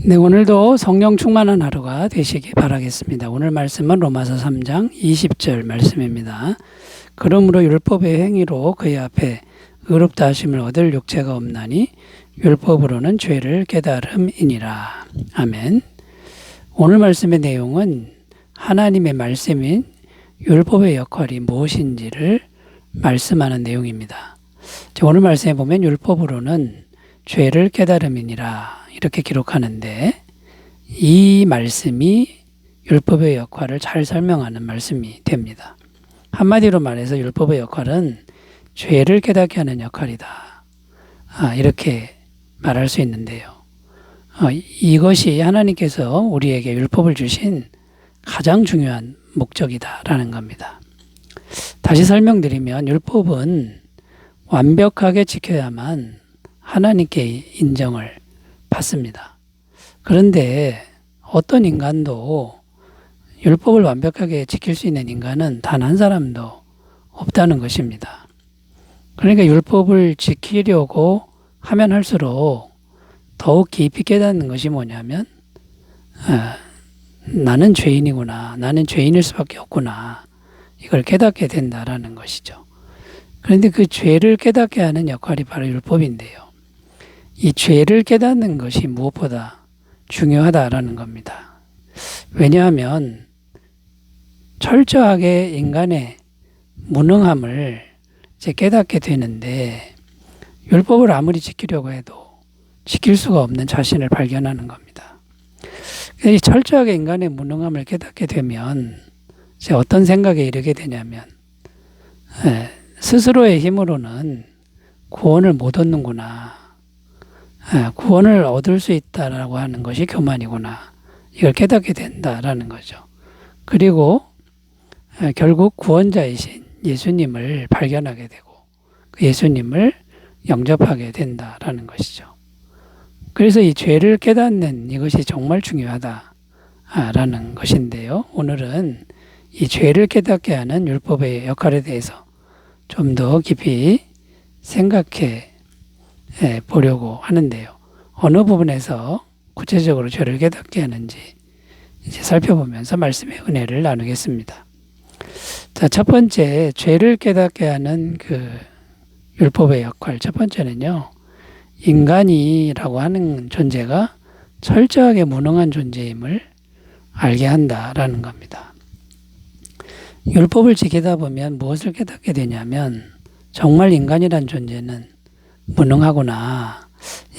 네, 오늘도 성령 충만한 하루가 되시기 바라겠습니다. 오늘 말씀은 로마서 3장 20절 말씀입니다. 그러므로 율법의 행위로 그의 앞에 의롭다 하심을 얻을 육체가 없나니 율법으로는 죄를 깨달음이니라. 아멘. 오늘 말씀의 내용은 하나님의 말씀인 율법의 역할이 무엇인지를 말씀하는 내용입니다. 오늘 말씀에 보면 율법으로는 죄를 깨달음이니라 이렇게 기록하는데, 이 말씀이 율법의 역할을 잘 설명하는 말씀이 됩니다. 한마디로 말해서 율법의 역할은 죄를 깨닫게 하는 역할이다, 이렇게 말할 수 있는데요. 이것이 하나님께서 우리에게 율법을 주신 가장 중요한 목적이다라는 겁니다. 다시 설명드리면 율법은 완벽하게 지켜야만 하나님께 인정을 받습니다. 그런데 어떤 인간도 율법을 완벽하게 지킬 수 있는 인간은 단 한 사람도 없다는 것입니다. 그러니까 율법을 지키려고 하면 할수록 더욱 깊이 깨닫는 것이 뭐냐면, 나는 죄인이구나, 나는 죄인일 수밖에 없구나, 이걸 깨닫게 된다라는 것이죠. 그런데 그 죄를 깨닫게 하는 역할이 바로 율법인데요. 이 죄를 깨닫는 것이 무엇보다 중요하다라는 겁니다. 왜냐하면 철저하게 인간의 무능함을 이제 깨닫게 되는데, 율법을 아무리 지키려고 해도 지킬 수가 없는 자신을 발견하는 겁니다. 이 철저하게 인간의 무능함을 깨닫게 되면 이제 어떤 생각에 이르게 되냐면, 스스로의 힘으로는 구원을 못 얻는구나, 구원을 얻을 수 있다라고 하는 것이 교만이구나, 이걸 깨닫게 된다라는 거죠. 그리고 결국 구원자이신 예수님을 발견하게 되고 그 예수님을 영접하게 된다라는 것이죠. 그래서 이 죄를 깨닫는 이것이 정말 중요하다라는 것인데요. 오늘은 이 죄를 깨닫게 하는 율법의 역할에 대해서 좀 더 깊이 생각해 보려고 하는데요. 어느 부분에서 구체적으로 죄를 깨닫게 하는지 이제 살펴보면서 말씀의 은혜를 나누겠습니다. 자, 첫 번째, 죄를 깨닫게 하는 그 율법의 역할. 첫 번째는요, 인간이라고 하는 존재가 철저하게 무능한 존재임을 알게 한다라는 겁니다. 율법을 지키다 보면 무엇을 깨닫게 되냐면, 정말 인간이란 존재는 무능하구나,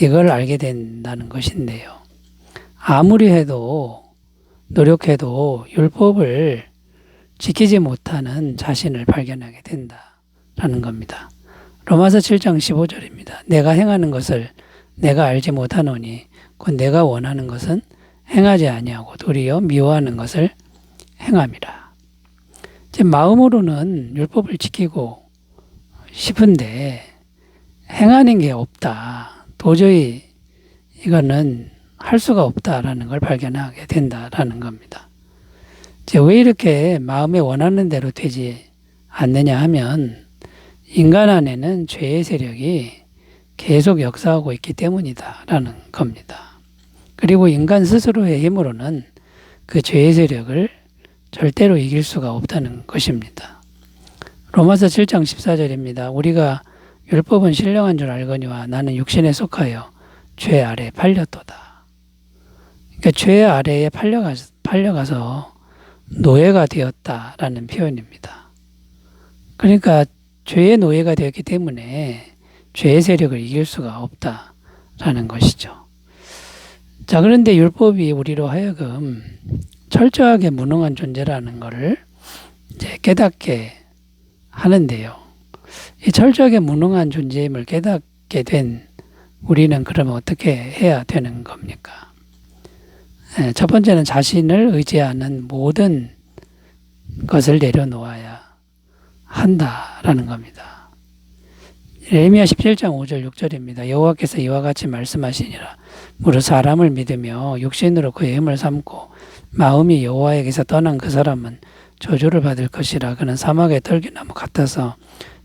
이걸 알게 된다는 것인데요. 아무리 해도 노력해도 율법을 지키지 못하는 자신을 발견하게 된다라는 겁니다. 로마서 7장 15절입니다. 내가 행하는 것을 내가 알지 못하노니 곧 내가 원하는 것은 행하지 아니하고 도리어 미워하는 것을 행함이라. 제 마음으로는 율법을 지키고 싶은데 행하는 게 없다, 도저히 이거는 할 수가 없다라는 걸 발견하게 된다라는 겁니다. 왜 이렇게 마음에 원하는 대로 되지 않느냐 하면, 인간 안에는 죄의 세력이 계속 역사하고 있기 때문이다라는 겁니다. 그리고 인간 스스로의 힘으로는 그 죄의 세력을 절대로 이길 수가 없다는 것입니다. 로마서 7장 14절입니다. 우리가 율법은 신령한 줄 알거니와 나는 육신에 속하여 죄 아래 팔렸도다. 그러니까 죄 아래에 팔려가서 노예가 되었다라는 표현입니다. 그러니까 죄의 노예가 되었기 때문에 죄의 세력을 이길 수가 없다라는 것이죠. 자, 그런데 율법이 우리로 하여금 철저하게 무능한 존재라는 것을 이제 깨닫게 하는데요. 이 철저하게 무능한 존재임을 깨닫게 된 우리는 그러면 어떻게 해야 되는 겁니까? 첫 번째는 자신을 의지하는 모든 것을 내려놓아야 한다라는 겁니다. 예레미야 17장 5절 6절입니다. 여호와께서 이와 같이 말씀하시니라. 무릇 사람을 믿으며 육신으로 그의 힘을 삼고 마음이 여호와에게서 떠난 그 사람은 저주를 받을 것이라. 그는 사막의 떨기나무 같아서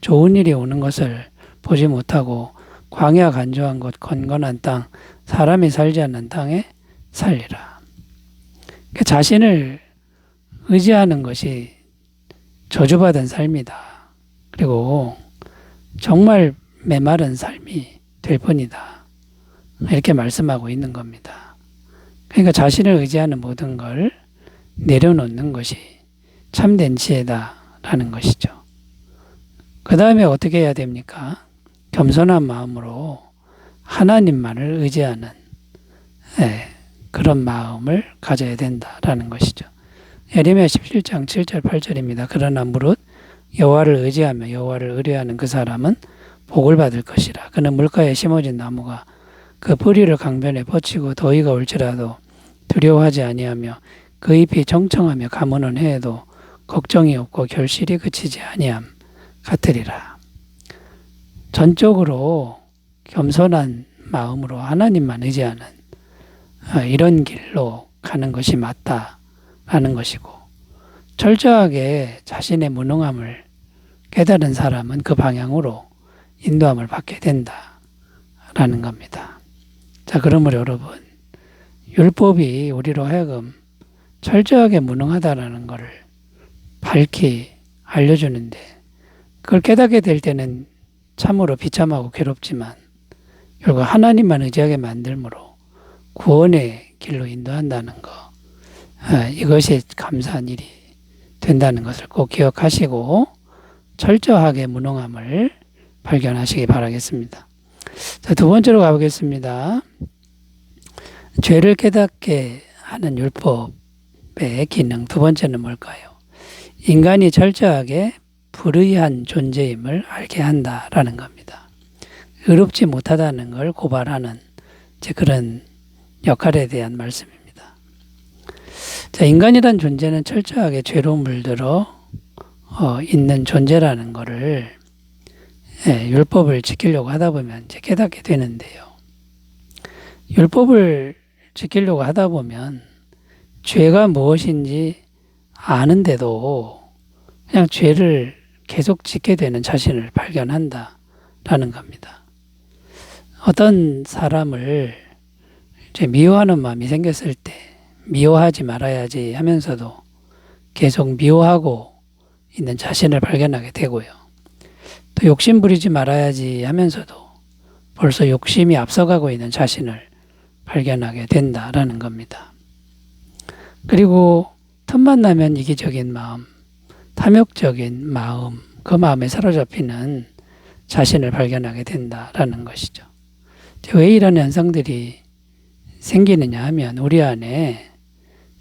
좋은 일이 오는 것을 보지 못하고 광야 간조한 곳 건건한 땅 사람이 살지 않는 땅에 살리라. 그러니까 자신을 의지하는 것이 저주받은 삶이다. 그리고 정말 메마른 삶이 될 뿐이다. 이렇게 말씀하고 있는 겁니다. 그러니까 자신을 의지하는 모든 걸 내려놓는 것이 참된 지혜다라는 것이죠. 그 다음에 어떻게 해야 됩니까? 겸손한 마음으로 하나님만을 의지하는 그런 마음을 가져야 된다라는 것이죠. 예레미야 17장 7절 8절입니다. 그러나 무릇 여호와를 의지하며 여호와를 의뢰하는 그 사람은 복을 받을 것이라. 그는 물가에 심어진 나무가 그 뿌리를 강변에 뻗치고 더위가 올지라도 두려워하지 아니하며 그 잎이 청청하며 가무는 해에도 걱정이 없고 결실이 그치지 아니함 같으리라. 전적으로 겸손한 마음으로 하나님만 의지하는 이런 길로 가는 것이 맞다라는 것이고, 철저하게 자신의 무능함을 깨달은 사람은 그 방향으로 인도함을 받게 된다라는 겁니다. 자, 그러므로 여러분, 율법이 우리로 하여금 철저하게 무능하다라는 것을 밝히 알려주는데, 그걸 깨닫게 될 때는 참으로 비참하고 괴롭지만 결국 하나님만 의지하게 만들므로 구원의 길로 인도한다는 것, 이것이 감사한 일이 된다는 것을 꼭 기억하시고 철저하게 무능함을 발견하시기 바라겠습니다. 자, 두 번째로 가보겠습니다. 죄를 깨닫게 하는 율법의 기능, 두 번째는 뭘까요? 인간이 철저하게 불의한 존재임을 알게 한다라는 겁니다. 의롭지 못하다는 걸 고발하는 그런 역할에 대한 말씀입니다. 자, 인간이란 존재는 철저하게 죄로 물들어 있는 존재라는 것을 율법을 지키려고 하다 보면 이제 깨닫게 되는데요. 율법을 지키려고 하다 보면 죄가 무엇인지 아는데도 그냥 죄를 계속 짓게 되는 자신을 발견한다라는 겁니다. 어떤 사람을 이제 미워하는 마음이 생겼을 때 미워하지 말아야지 하면서도 계속 미워하고 있는 자신을 발견하게 되고요. 또 욕심 부리지 말아야지 하면서도 벌써 욕심이 앞서가고 있는 자신을 발견하게 된다라는 겁니다. 그리고 틈만 나면 이기적인 마음, 탐욕적인 마음, 그 마음에 사로잡히는 자신을 발견하게 된다라는 것이죠. 왜 이런 현상들이 생기느냐 하면 우리 안에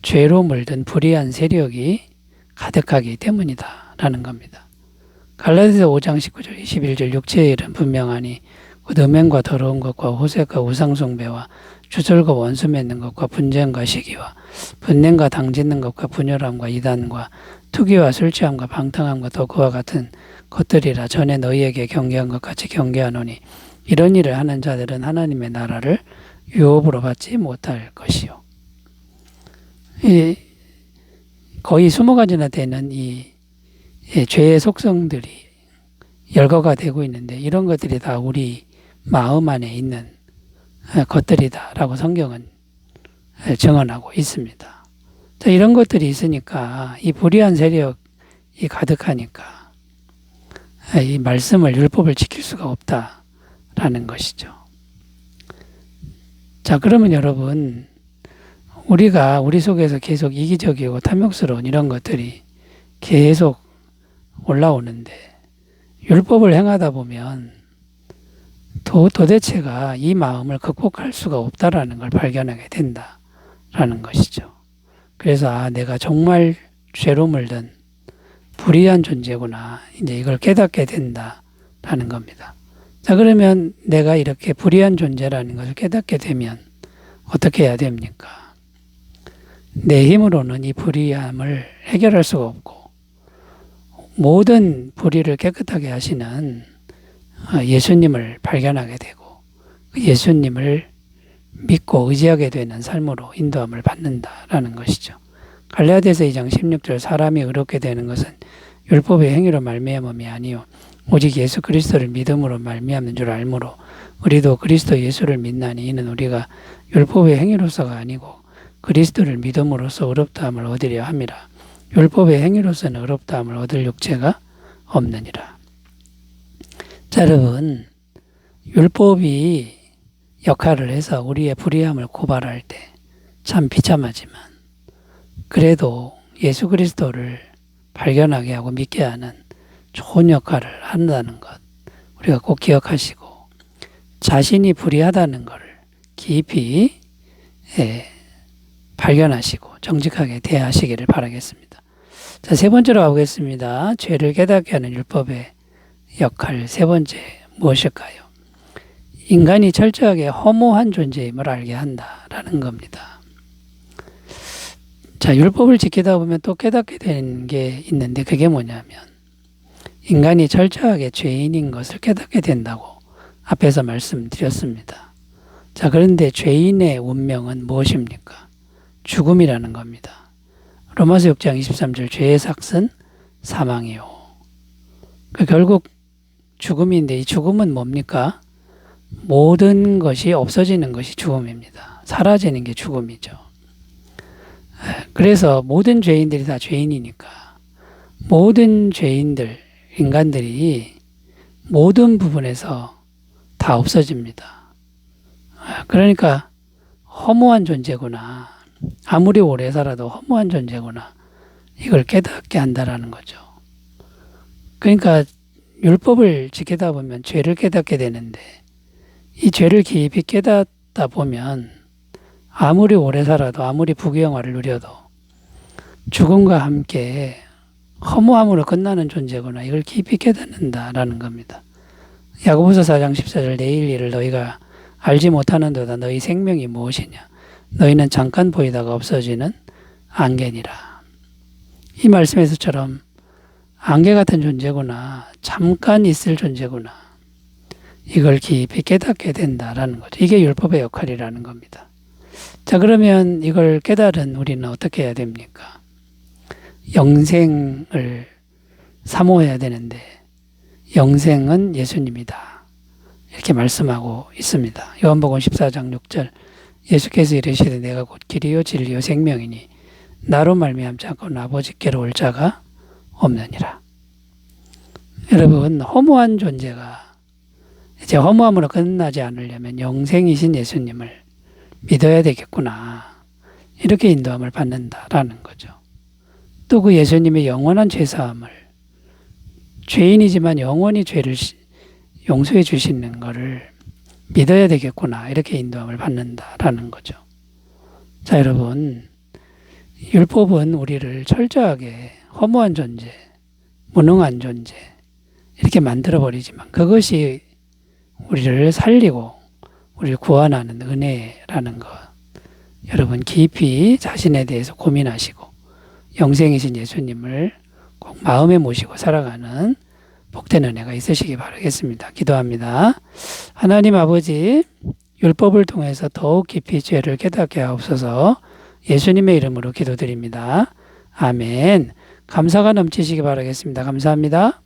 죄로 물든 불의한 세력이 가득하기 때문이다라는 겁니다. 갈라디아서 5장 19절 21절 육체의 일은 분명하니 곧 음행과 더러운 것과 호색과 우상숭배와 주절과 원수 맺는 것과 분쟁과 시기와 분냄과 당짓는 것과 분열함과 이단과 투기와 술 취함과 방탕함과 또 그와 같은 것들이라. 전에 너희에게 경계한 것 같이 경계하노니 이런 일을 하는 자들은 하나님의 나라를 유업으로 받지 못할 것이요. 거의 20가지나 되는 이 죄의 속성들이 열거가 되고 있는데, 이런 것들이 다 우리 마음 안에 있는 것들이다라고 성경은 증언하고 있습니다. 자, 이런 것들이 있으니까 이 불의한 세력이 가득하니까 이 말씀을, 율법을 지킬 수가 없다라는 것이죠. 자, 그러면 여러분, 우리가 우리 속에서 계속 이기적이고 탐욕스러운 이런 것들이 계속 올라오는데, 율법을 행하다 보면 도대체가 이 마음을 극복할 수가 없다라는 걸 발견하게 된다라는 것이죠. 그래서 내가 정말 죄로 물든 불의한 존재구나, 이제 이걸 깨닫게 된다라는 겁니다. 자, 그러면 내가 이렇게 불의한 존재라는 것을 깨닫게 되면 어떻게 해야 됩니까? 내 힘으로는 이 불의함을 해결할 수가 없고, 모든 불의를 깨끗하게 하시는 예수님을 발견하게 되고 예수님을 믿고 의지하게 되는 삶으로 인도함을 받는다라는 것이죠. 갈라디아서 2장 16절 사람이 의롭게 되는 것은 율법의 행위로 말미암음이 아니요 오직 예수 그리스도를 믿음으로 말미암는 줄 알므로 우리도 그리스도 예수를 믿나니 이는 우리가 율법의 행위로서가 아니고 그리스도를 믿음으로써 의롭다함을 얻으려 함이라. 율법의 행위로서는 의롭다함을 얻을 육체가 없느니라. 자, 여러분, 율법이 역할을 해서 우리의 불의함을 고발할 때 참 비참하지만 그래도 예수 그리스도를 발견하게 하고 믿게 하는 좋은 역할을 한다는 것 우리가 꼭 기억하시고 자신이 불의하다는 것을 깊이 발견하시고 정직하게 대하시기를 바라겠습니다. 자, 세 번째로 가보겠습니다. 죄를 깨닫게 하는 율법의 역할 세 번째 무엇일까요? 인간이 철저하게 허무한 존재임을 알게 한다라는 겁니다. 자, 율법을 지키다 보면 또 깨닫게 되는 게 있는데 그게 뭐냐면 인간이 철저하게 죄인인 것을 깨닫게 된다고 앞에서 말씀드렸습니다. 자, 그런데 죄인의 운명은 무엇입니까? 죽음이라는 겁니다. 로마서 6장 23절 죄의 삭은 사망이요. 결국 죽음인데 이 죽음은 뭡니까? 모든 것이 없어지는 것이 죽음입니다. 사라지는 게 죽음이죠. 그래서 모든 죄인들이 다 죄인이니까 모든 죄인들, 인간들이 모든 부분에서 다 없어집니다. 그러니까 허무한 존재구나. 아무리 오래 살아도 허무한 존재구나. 이걸 깨닫게 한다라는 거죠. 그러니까 율법을 지키다 보면 죄를 깨닫게 되는데 이 죄를 깊이 깨닫다 보면 아무리 오래 살아도 아무리 부귀영화를 누려도 죽음과 함께 허무함으로 끝나는 존재구나. 이걸 깊이 깨닫는다라는 겁니다. 야고보서 4장 14절 내일 일을 너희가 알지 못하는도다. 너희 생명이 무엇이냐. 너희는 잠깐 보이다가 없어지는 안개니라. 이 말씀에서처럼 안개 같은 존재구나. 잠깐 있을 존재구나. 이걸 깊이 깨닫게 된다라는 거죠. 이게 율법의 역할이라는 겁니다. 자, 그러면 이걸 깨달은 우리는 어떻게 해야 됩니까? 영생을 사모해야 되는데 영생은 예수님이다. 이렇게 말씀하고 있습니다. 요한복음 14장 6절 예수께서 이르시되 내가 곧 길이요 진리요 생명이니 나로 말미암지 않고는 아버지께로 올 자가 없느니라. 여러분, 허무한 존재가 이제 허무함으로 끝나지 않으려면 영생이신 예수님을 믿어야 되겠구나. 이렇게 인도함을 받는다라는 거죠. 또 그 예수님의 영원한 죄사함을 죄인이지만 영원히 죄를 용서해 주시는 것을 믿어야 되겠구나. 이렇게 인도함을 받는다라는 거죠. 자, 여러분, 율법은 우리를 철저하게 허무한 존재, 무능한 존재 이렇게 만들어버리지만 그것이 우리를 살리고 우리를 구원하는 은혜라는 것. 여러분 깊이 자신에 대해서 고민하시고 영생이신 예수님을 꼭 마음에 모시고 살아가는 복된 은혜가 있으시기 바라겠습니다. 기도합니다. 하나님 아버지, 율법을 통해서 더욱 깊이 죄를 깨닫게 하옵소서. 예수님의 이름으로 기도드립니다. 아멘. 감사가 넘치시기 바라겠습니다. 감사합니다.